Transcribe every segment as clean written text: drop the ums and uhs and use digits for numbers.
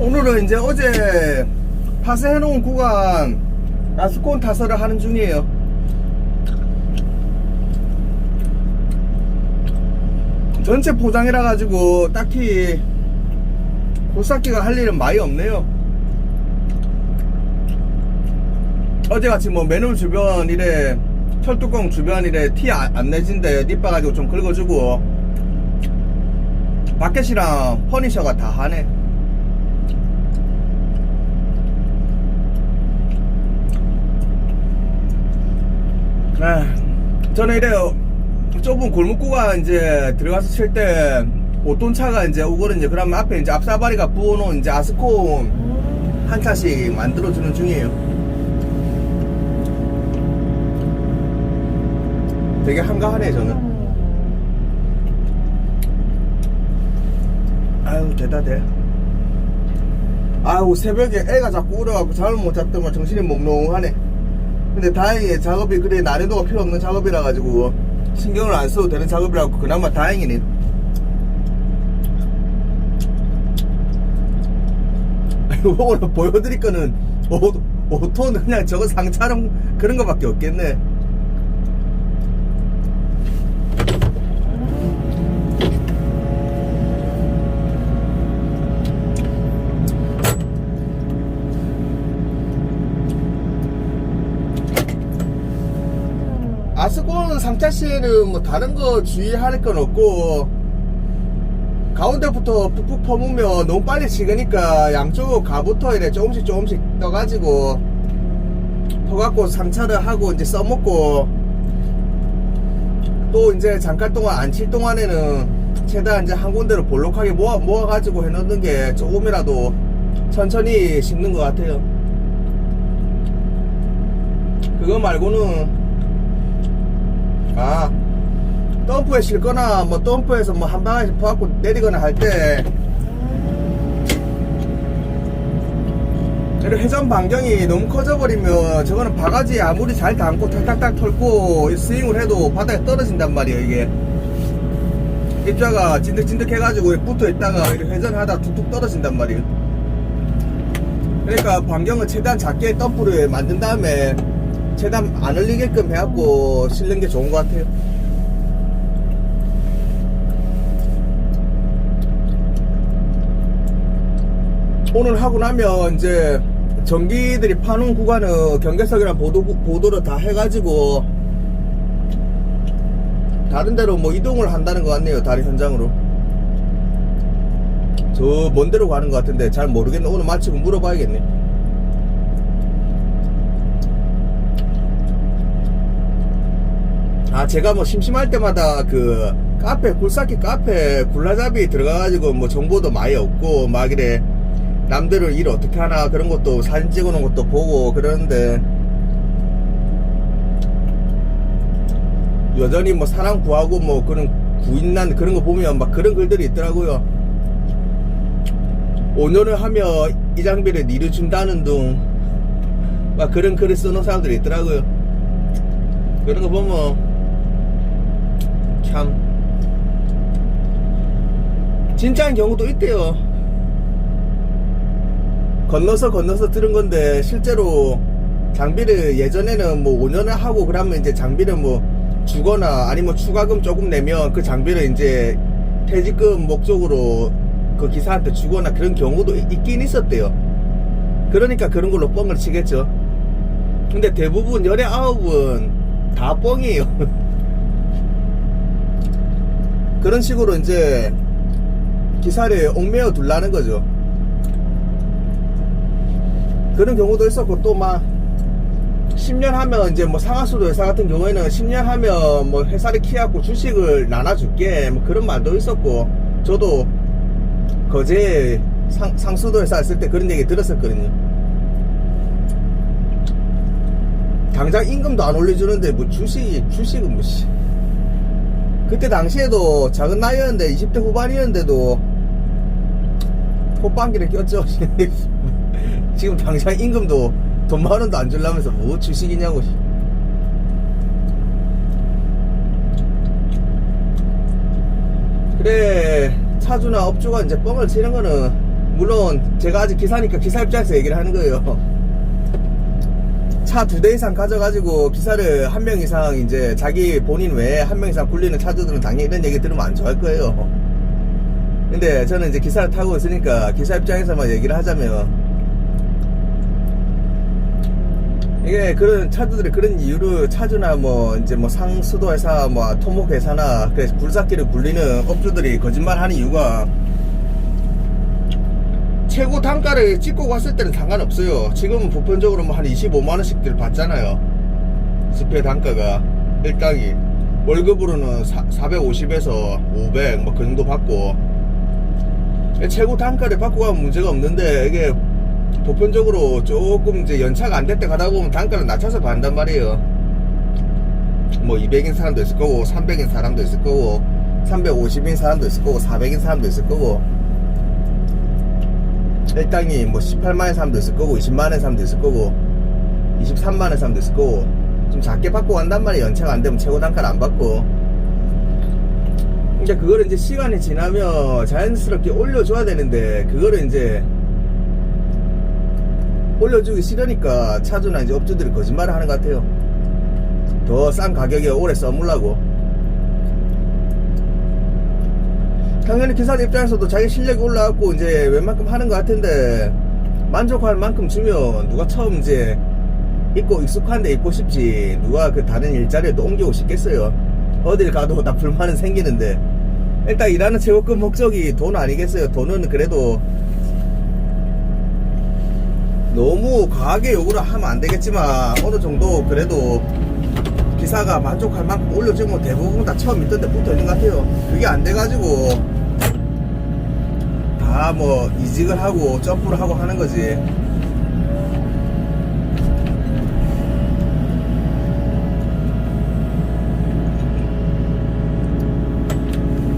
오늘은 이제 어제 파쇄해놓은 구간 아스콘 타설을 하는 중이에요. 전체 포장이라 가지고 딱히 굴삭기가 할 일은 많이 없네요. 어제같이 뭐 맨홀 주변 이래 철뚜껑 주변 이래 티 안 내진데 립바 가지고 좀 긁어주고 바켓이랑 퍼니셔가 다 하네. 저는 이래요. 좁은 골목구가 이제 들어가서 칠 때 5톤 차가 이제 오거든요. 그러면 앞에 이제 앞사바리가 부어놓은 이제 아스콘 한 차씩 만들어주는 중이에요. 되게 한가하네 저는. 아유 대단해. 아유 새벽에 애가 자꾸 울어갖고 잠을 못 잤더만 정신이 몽롱하네. 근데 다행히 작업이 그래 난이도가 필요 없는 작업이라 가지고 신경을 안 써도 되는 작업이라고 그나마 다행이네. 오늘 보여드릴 거는 5톤 그냥 저거 상차는 그런 거밖에 없겠네. 아스콘 상차시에는 뭐 다른 거 주의할 건 없고 가운데부터 푹푹 퍼무면 너무 빨리 식으니까 양쪽 가부터 이래 조금씩 떠가지고 퍼갖고 상차를 하고 이제 써먹고 또 이제 잠깐 동안 안 칠 동안에는 최대한 이제 한 군데로 볼록하게 모아가지고 해놓는 게 조금이라도 천천히 식는 것 같아요. 그거 말고는 덤프에 실거나 뭐 덤프에서 뭐 한 방에 퍼갖고 내리거나 할 때 회전 반경이 너무 커져버리면 저거는 바가지에 아무리 잘 담고 탁탁탁 털고 스윙을 해도 바닥에 떨어진단 말이에요. 이게 입자가 찐득찐득 해가지고 붙어있다가 회전하다 툭툭 떨어진단 말이에요. 그러니까 반경을 최대한 작게 덤프를 만든 다음에 최대한 안 흘리게끔 해갖고 실는 게 좋은 것 같아요. 오늘 하고 나면 이제 전기들이 파는 구간은 경계석이랑 보도를 다 해가지고 다른 데로 뭐 이동을 한다는 것 같네요. 다른 현장으로 저 먼 데로 가는 것 같은데 잘 모르겠네. 오늘 마치고 물어봐야겠네. 제가 뭐 심심할 때마다 그 카페 굴삭기 카페 굴라잡이 들어가가지고 뭐 정보도 많이 얻고 막 이래 남들은 일 어떻게 하나 그런 것도 사진 찍어놓은 것도 보고 그러는데 여전히 뭐 사람 구하고 뭐 그런 구인난 그런 거 보면 막 그런 글들이 있더라고요. 5년을 하며 이 장비를 니를 준다는 둥 막 그런 글을 써놓은 사람들이 있더라고요. 그런 거 보면 참 진짜인 경우도 있대요. 건너서 들은 건데 실제로 장비를 예전에는 뭐 5년을 하고 그러면 이제 장비를 뭐 주거나 아니면 추가금 조금 내면 그 장비를 이제 퇴직금 목적으로 그 기사한테 주거나 그런 경우도 있긴 있었대요. 그러니까 그런 걸로 뻥을 치겠죠. 근데 대부분 19은 다 뻥이에요. 그런 식으로 이제 기사를 옥매어 둘라는 거죠. 그런 경우도 있었고 또 막 10년 하면 이제 뭐 상하수도 회사 같은 경우에는 10년 하면 뭐 회사를 키워갖고 주식을 나눠줄게 뭐 그런 말도 있었고 저도 거제 상수도 회사 있을 때 그런 얘기 들었었거든요. 당장 임금도 안 올려주는데 뭐 주식은 뭐 그때 당시에도 작은 나이였는데 20대 후반이었는데도 콧방귀를 꼈죠. 지금 당장 임금도 돈 만원도 안 주려면서 뭐 주식이냐고. 그래 차주나 업주가 이제 뻥을 치는 거는 물론 제가 아직 기사니까 기사 입장에서 얘기를 하는 거예요. 차 2대 이상 가져가지고 기사를 1명 이상 이제 자기 본인 외에 1명 이상 굴리는 차주들은 당연히 이런 얘기 들으면 안 좋아할 거예요. 근데 저는 이제 기사를 타고 있으니까 기사 입장에서만 얘기를 하자면, 이게 그런 차주들이 그런 이유로 차주나 뭐 이제 뭐 상수도 회사 뭐 토목 회사나 그래서 굴삭기를 굴리는 업주들이 거짓말 하는 이유가, 최고 단가를 찍고 갔을 때는 상관없어요. 지금은 보편적으로 뭐 한 25만원씩들 받잖아요. 스페 단가가 1당이 월급으로는 450에서 500 뭐 그 정도 받고, 최고 단가를 받고 가면 문제가 없는데, 이게 보편적으로 조금 이제 연차가 안 될 때 가다 보면 단가를 낮춰서 받는단 말이에요. 뭐 200인 사람도 있을 거고 300인 사람도 있을 거고 350인 사람도 있을 거고 400인 사람도 있을 거고, 일당이 뭐 18만원 사람도 있을 거고 20만원 사람도 있을 거고 23만원 사람도 있을 거고, 좀 작게 받고 간단 말이에요. 연차가 안 되면 최고 단가를 안 받고. 그러니까 그거를 이제 시간이 지나면 자연스럽게 올려줘야 되는데, 그거를 이제 올려주기 싫으니까 차주나 이제 업주들이 거짓말을 하는 것 같아요. 더 싼 가격에 오래 써물라고. 당연히 기사들 입장에서도 자기 실력이 올라왔고 이제 웬만큼 하는 것 같은데, 만족할 만큼 주면 누가 처음 이제 있고 익숙한데 있고 싶지, 누가 그 다른 일자리에 또 옮기고 싶겠어요. 어딜 가도 다 불만은 생기는데, 일단 일하는 최고급 목적이 돈 아니겠어요. 돈은 그래도 너무 과하게 요구를 하면 안 되겠지만, 어느 정도 그래도 기사가 만족할 만큼 올려주면 대부분 다 처음 있던 데 붙어 있는 것 같아요. 그게 안 돼가지고 다 뭐 이직을 하고 점프를 하고 하는 거지.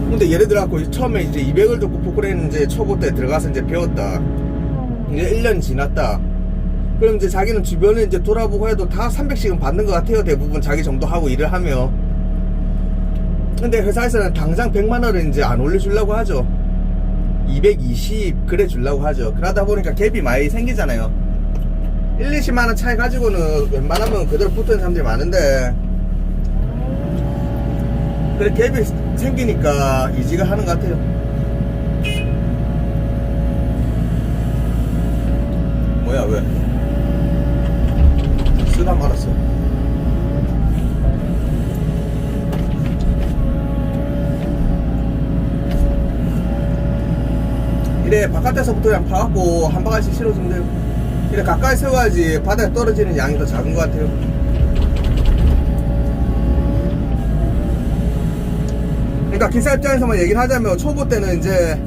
근데 예를 들어 갖고 처음에 이제 200을 듣고 포크레인 이제 초보 때 들어가서 이제 배웠다. 이제 1년 지났다. 그럼 이제 자기는 주변에 이제 돌아보고 해도 다 300씩은 받는 것 같아요. 대부분 자기 정도 하고 일을 하며. 근데 회사에서는 당장 100만원을 이제 안 올려주려고 하죠. 220 그래 주려고 하죠. 그러다 보니까 갭이 많이 생기잖아요. 1, 20만원 차이 가지고는 웬만하면 그대로 붙어있는 사람들이 많은데, 그래 갭이 생기니까 이직을 하는 것 같아요. 뭐야 왜 쓰다 말았어. 이래 바깥에서부터 그냥 파갖고 한 바가지 실어주면 돼요. 이래 가까이 세워야지 바다에 떨어지는 양이 더 작은 것 같아요. 그러니까 기사 입장에서만 얘기를 하자면, 초보 때는 이제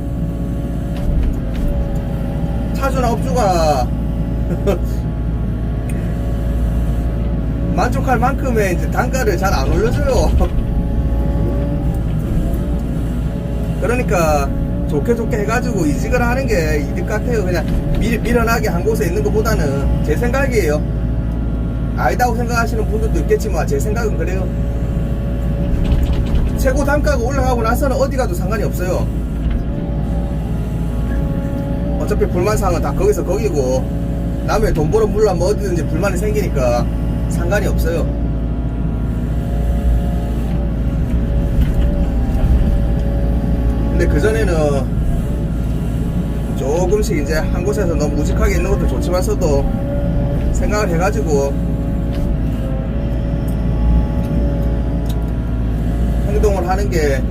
차주나 업주가 만족할 만큼의 이제 단가를 잘 안 올려줘요. 그러니까 좋게 해가지고 이직을 하는 게 이득 같아요. 그냥 미련하게 한 곳에 있는 것보다는. 제 생각이에요. 아니다고 생각하시는 분들도 있겠지만 제 생각은 그래요. 최고 단가가 올라가고 나서는 어디 가도 상관이 없어요. 어차피 불만사항은 다 거기서 거기고, 남의 돈 벌어 물라면 어디든지 불만이 생기니까 상관이 없어요. 근데 그전에는 조금씩 이제 한 곳에서 너무 우직하게 있는 것도 좋지만서도 생각을 해가지고 행동을 하는 게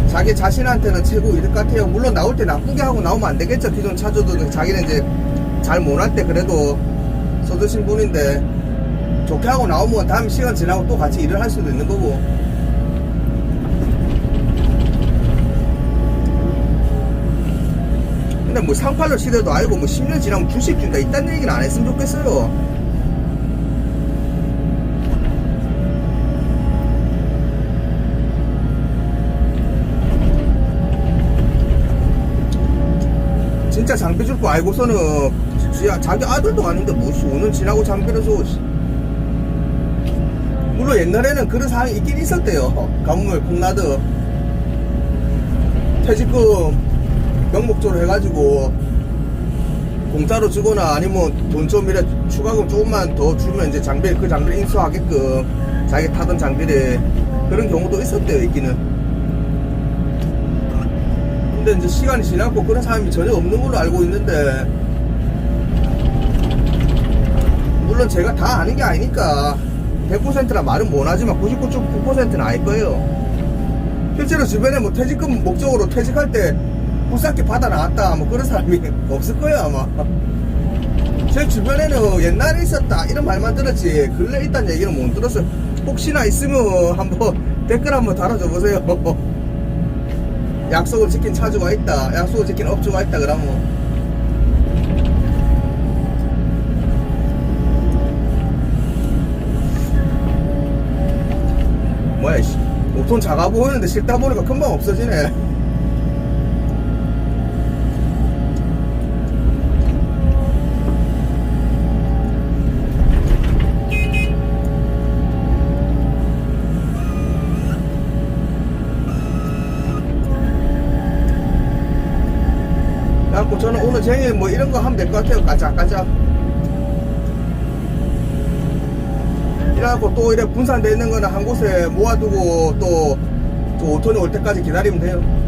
자기 자신한테는 최고 이득 같아요. 물론 나올 때 나쁘게 하고 나오면 안 되겠죠. 기존 차주들은 자기는 이제 잘 못할 때 그래도 써주신 분인데, 좋게 하고 나오면 다음 시간 지나고 또 같이 일을 할 수도 있는 거고. 근데 뭐 상팔로 시대도 아니고 뭐 10년 지나면 주식 준다 이딴 얘기는 안 했으면 좋겠어요. 진짜 장비 줄 거 알고서는 자기 아들도 아닌데 뭐 5년 지나고 장비를 줘. 물론 옛날에는 그런 상황이 있긴 있었대요. 가뭄을 콩나듯 퇴직금 명목적으로 해가지고 공짜로 주거나 아니면 돈 좀 이래 추가금 조금만 더 주면 이제 장비 그 장비를 인수하게끔 자기 타던 장비를 그런 경우도 있었대요, 있기는. 근데 이제 시간이 지났고 그런 사람이 전혀 없는 걸로 알고 있는데, 물론 제가 다 아는 게 아니니까 100%라 말은 못하지만 99.9%는 알 거예요. 실제로 주변에 뭐 퇴직금 목적으로 퇴직할 때 불쌍하게 받아 나왔다 뭐 그런 사람이 없을 거예요, 아마. 제 주변에는 옛날에 있었다 이런 말만 들었지 근래 있다는 얘기는 못 들었어요. 혹시나 있으면 한번 댓글 한번 달아줘 보세요. 약속을 지킨 차주가 있다, 약속을 지킨 업주가 있다 그러면. 뭐야 이씨, 돈 작아 보이는데 실다 보니까 금방 없어지네. 그래갖고 저는 오늘 종일 뭐 이런 거 하면 될 것 같아요. 까짝까짝. 이래갖고 또 이래 분산되어 있는 거는 한 곳에 모아두고 또 5톤이 올 때까지 기다리면 돼요.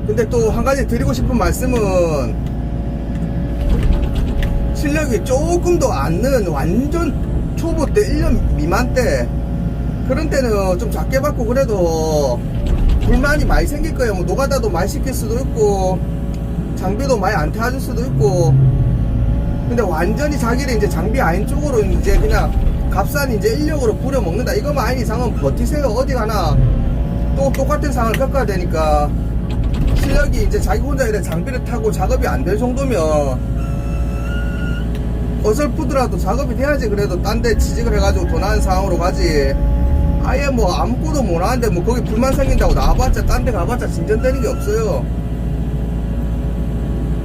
근데 또 한 가지 드리고 싶은 말씀은, 실력이 조금 더 안 는 완전 초보 때 1년 미만 때 그런 때는 좀 작게 받고 그래도 불만이 많이 생길 거예요. 뭐 노가다도 많이 시킬 수도 있고 장비도 많이 안 태워줄 수도 있고. 근데 완전히 자기를 이제 장비 아닌 쪽으로 이제 그냥 값싼 이제 인력으로 부려먹는다 이거만 아닌 이상은 버티세요. 어디 가나 또 똑같은 상황을 겪어야 되니까. 실력이 이제 자기 혼자 이래 장비를 타고 작업이 안 될 정도면 어설프더라도 작업이 돼야지 그래도 딴 데 취직을 해가지고 돈 하는 상황으로 가지. 아예 뭐 아무것도 못 하는데 뭐 거기 불만 생긴다고 나와봤자 딴 데 가봤자 진전되는 게 없어요.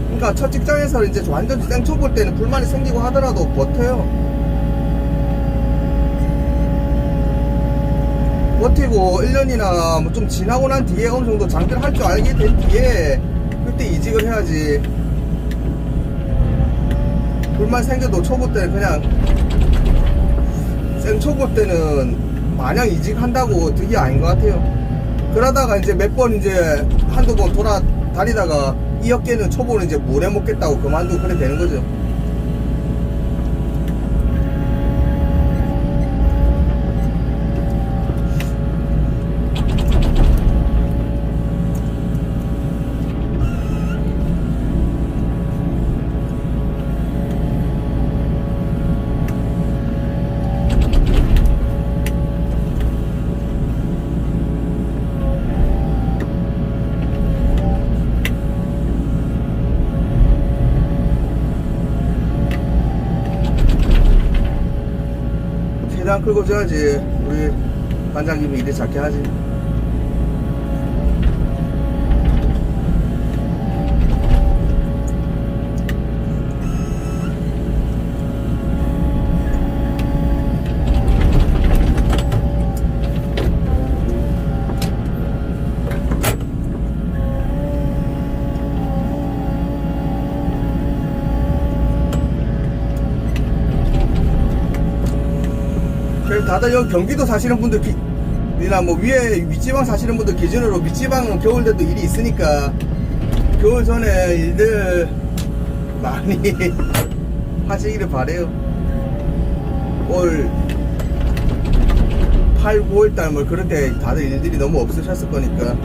그러니까 첫 직장에서 이제 완전 생초볼 때는 불만이 생기고 하더라도 버텨요. 버티고 1년이나 뭐 좀 지나고 난 뒤에 어느 정도 장비를 할 줄 알게 된 뒤에 그때 이직을 해야지. 불만 생겨도 초보 때는 그냥 생초보 때는 마냥 이직한다고 득이 아닌 것 같아요. 그러다가 이제 몇 번 이제 한두 번 돌아다니다가 이 어깨는 초보는 이제 못 해먹겠다고 그만두고 그래 되는 거죠. 최대한 끌고 줘야지 우리 반장님이 일을 작게 하지. 다들 여기 경기도 사시는 분들 이나 뭐 위에 윗지방 사시는 분들 기준으로 밑지방은 겨울 때도 일이 있으니까 겨울 전에 일들 많이 하시기를 바래요. 올 8, 9월달 뭐 그럴 때 다들 일들이 너무 없으셨을 거니까.